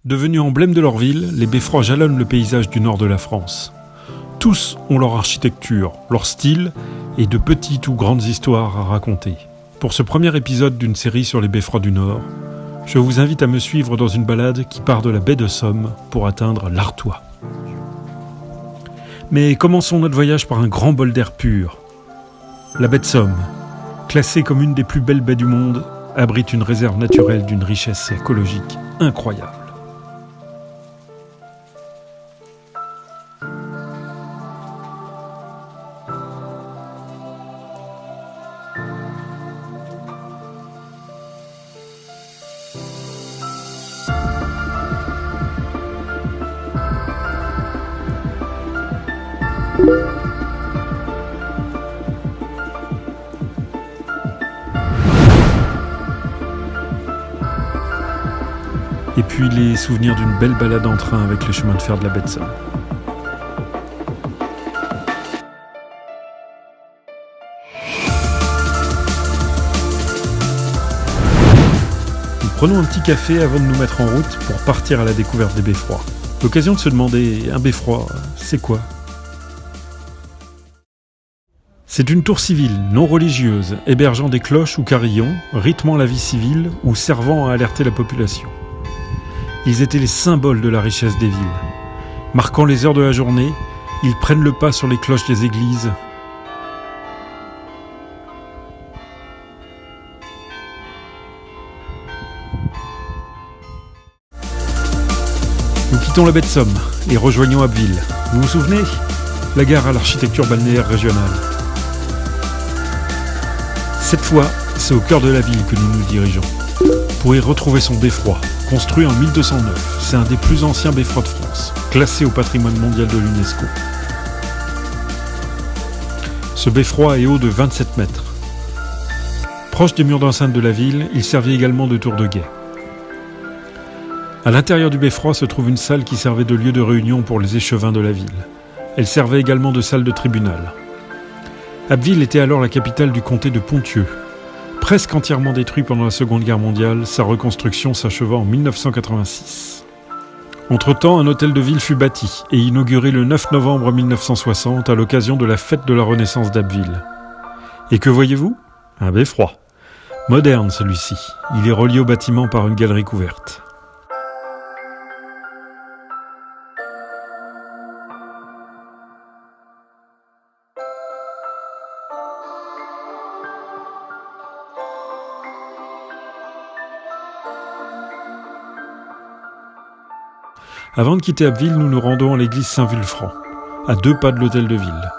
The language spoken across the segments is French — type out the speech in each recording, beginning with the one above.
Devenus emblèmes de leur ville, les beffrois jalonnent le paysage du nord de la France. Tous ont leur architecture, leur style et de petites ou grandes histoires à raconter. Pour ce premier épisode d'une série sur les beffrois du Nord, je vous invite à me suivre dans une balade qui part de la baie de Somme pour atteindre l'Artois. Mais commençons notre voyage par un grand bol d'air pur. La baie de Somme, classée comme une des plus belles baies du monde, abrite une réserve naturelle d'une richesse écologique incroyable. Et puis les souvenirs d'une belle balade en train avec les chemins de fer de la baie de Somme. Nous prenons un petit café avant de nous mettre en route pour partir à la découverte des beffrois. L'occasion de se demander, un beffroi, c'est quoi ? C'est une tour civile, non religieuse, hébergeant des cloches ou carillons, rythmant la vie civile ou servant à alerter la population. Ils étaient les symboles de la richesse des villes. Marquant les heures de la journée, ils prennent le pas sur les cloches des églises. Nous quittons la baie de Somme et rejoignons Abbeville. Vous vous souvenez ? La gare à l'architecture balnéaire régionale. Cette fois, c'est au cœur de la ville que nous nous dirigeons. Pour y retrouver son beffroi, construit en 1209, c'est un des plus anciens beffrois de France, classé au patrimoine mondial de l'UNESCO. Ce beffroi est haut de 27 mètres. Proche des murs d'enceinte de la ville, il servit également de tour de guet. À l'intérieur du beffroi se trouve une salle qui servait de lieu de réunion pour les échevins de la ville. Elle servait également de salle de tribunal. Abbeville était alors la capitale du comté de Ponthieu. Presque entièrement détruit pendant la Seconde Guerre mondiale, sa reconstruction s'acheva en 1986. Entre-temps, un hôtel de ville fut bâti et inauguré le 9 novembre 1960 à l'occasion de la fête de la Renaissance d'Abbeville. Et que voyez-vous ? Un beffroi. Moderne celui-ci. Il est relié au bâtiment par une galerie couverte. Avant de quitter Abbeville, nous nous rendons à l'église Saint-Vulfranc, à 2 pas de l'hôtel de ville.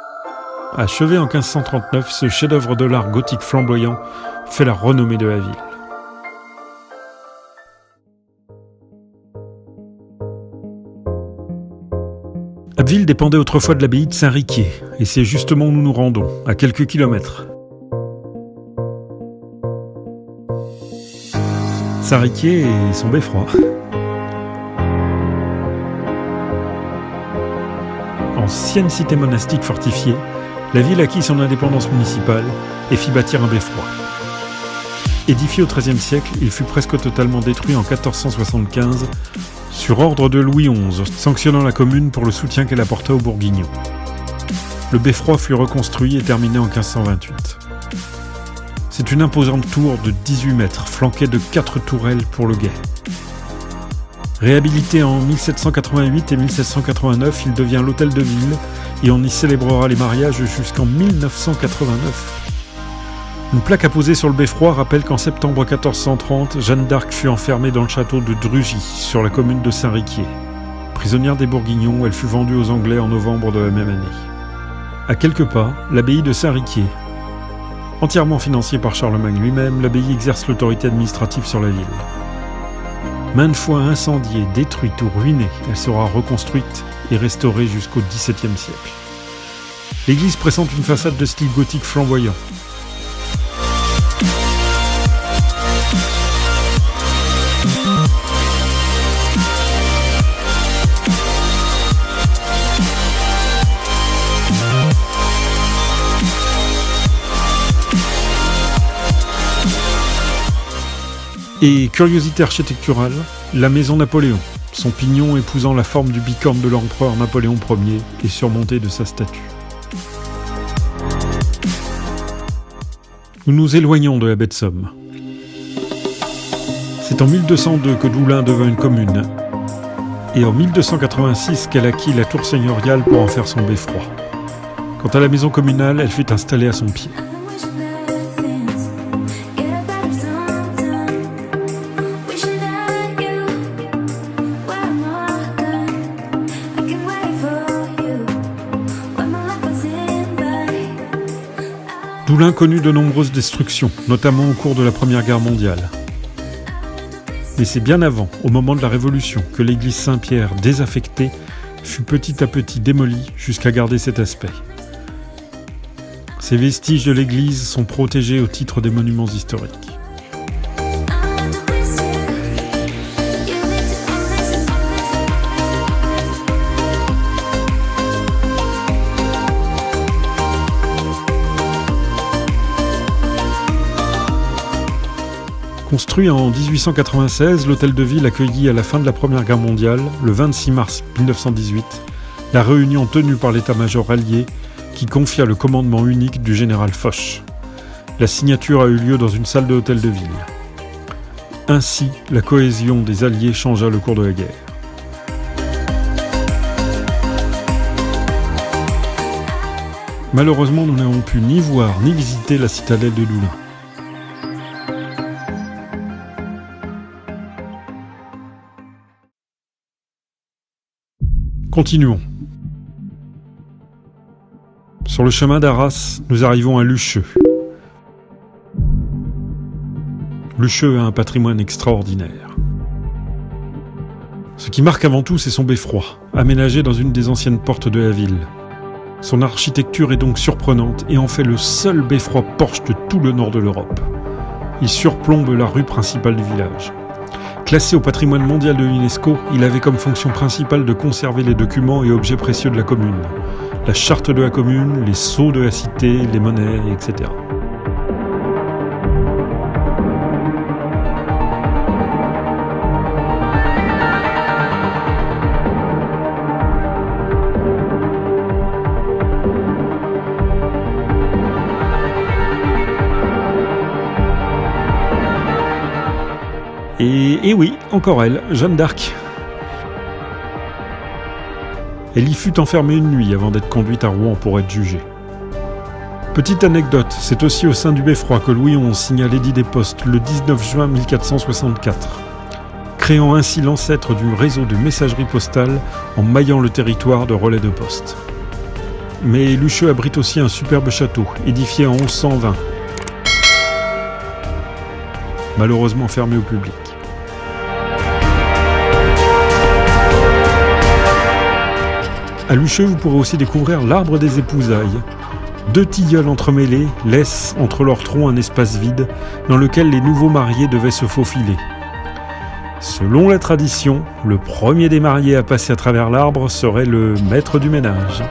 Achevé en 1539, ce chef-d'œuvre de l'art gothique flamboyant fait la renommée de la ville. Abbeville dépendait autrefois de l'abbaye de Saint-Riquier, et c'est justement où nous nous rendons, à quelques kilomètres. Saint-Riquier et son beffroi. Ancienne cité monastique fortifiée, la ville acquit son indépendance municipale et fit bâtir un beffroi. Édifié au XIIIe siècle, il fut presque totalement détruit en 1475 sur ordre de Louis XI, sanctionnant la commune pour le soutien qu'elle apporta aux Bourguignons. Le beffroi fut reconstruit et terminé en 1528. C'est une imposante tour de 18 mètres, flanquée de 4 tourelles pour le guet. Réhabilité en 1788 et 1789, il devient l'hôtel de ville et on y célébrera les mariages jusqu'en 1989. Une plaque apposée sur le beffroi rappelle qu'en septembre 1430, Jeanne d'Arc fut enfermée dans le château de Drugy, sur la commune de Saint-Riquier. Prisonnière des Bourguignons, elle fut vendue aux Anglais en novembre de la même année. À quelques pas, l'abbaye de Saint-Riquier. Entièrement financée par Charlemagne lui-même, l'abbaye exerce l'autorité administrative sur la ville. Maintes fois incendiée, détruite ou ruinée, elle sera reconstruite et restaurée jusqu'au XVIIe siècle. L'église présente une façade de style gothique flamboyant. Et curiosité architecturale, la maison Napoléon, son pignon épousant la forme du bicorne de l'empereur Napoléon Ier et surmonté de sa statue. Nous nous éloignons de la baie de Somme. C'est en 1202 que Doulin devint une commune, et en 1286 qu'elle acquit la tour seigneuriale pour en faire son beffroi. Quant à la maison communale, elle fut installée à son pied. Doulin connut de nombreuses destructions, notamment au cours de la Première Guerre mondiale. Mais c'est bien avant, au moment de la Révolution, que l'église Saint-Pierre, désaffectée, fut petit à petit démolie jusqu'à garder cet aspect. Ces vestiges de l'église sont protégés au titre des monuments historiques. Construit en 1896, l'hôtel de ville accueillit à la fin de la Première Guerre mondiale, le 26 mars 1918, la réunion tenue par l'état-major allié qui confia le commandement unique du général Foch. La signature a eu lieu dans une salle de l'hôtel de ville. Ainsi, la cohésion des Alliés changea le cours de la guerre. Malheureusement, nous n'avons pu ni voir ni visiter la citadelle de Doulin. Continuons. Sur le chemin d'Arras, nous arrivons à Lucheux. Lucheux a un patrimoine extraordinaire. Ce qui marque avant tout, c'est son beffroi, aménagé dans une des anciennes portes de la ville. Son architecture est donc surprenante et en fait le seul beffroi porche de tout le nord de l'Europe. Il surplombe la rue principale du village. Classé au patrimoine mondial de l'UNESCO, il avait comme fonction principale de conserver les documents et objets précieux de la commune. La charte de la commune, les sceaux de la cité, les monnaies, etc. Et oui, encore elle, Jeanne d'Arc. Elle y fut enfermée une nuit avant d'être conduite à Rouen pour être jugée. Petite anecdote, c'est aussi au sein du beffroi que Louis XI signa l'édit des postes le 19 juin 1464, créant ainsi l'ancêtre du réseau de messagerie postale en maillant le territoire de relais de poste. Mais Lucheux abrite aussi un superbe château, édifié en 1120, malheureusement fermé au public. À Lucheux, vous pourrez aussi découvrir l'arbre des épousailles. 2 tilleuls entremêlés laissent entre leurs troncs un espace vide dans lequel les nouveaux mariés devaient se faufiler. Selon la tradition, le premier des mariés à passer à travers l'arbre serait le maître du ménage.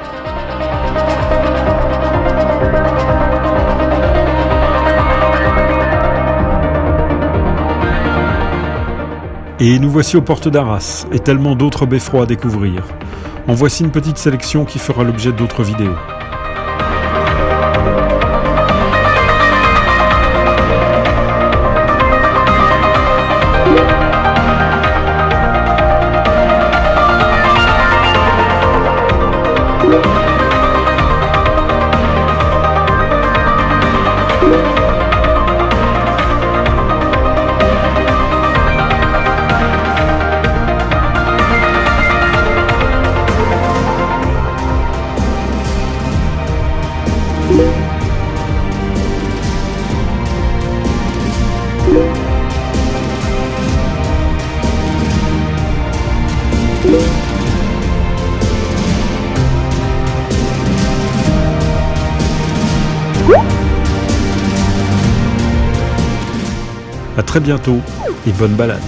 Et nous voici aux portes d'Arras, et tellement d'autres beffrois à découvrir. En voici une petite sélection qui fera l'objet d'autres vidéos. À très bientôt et bonne balade.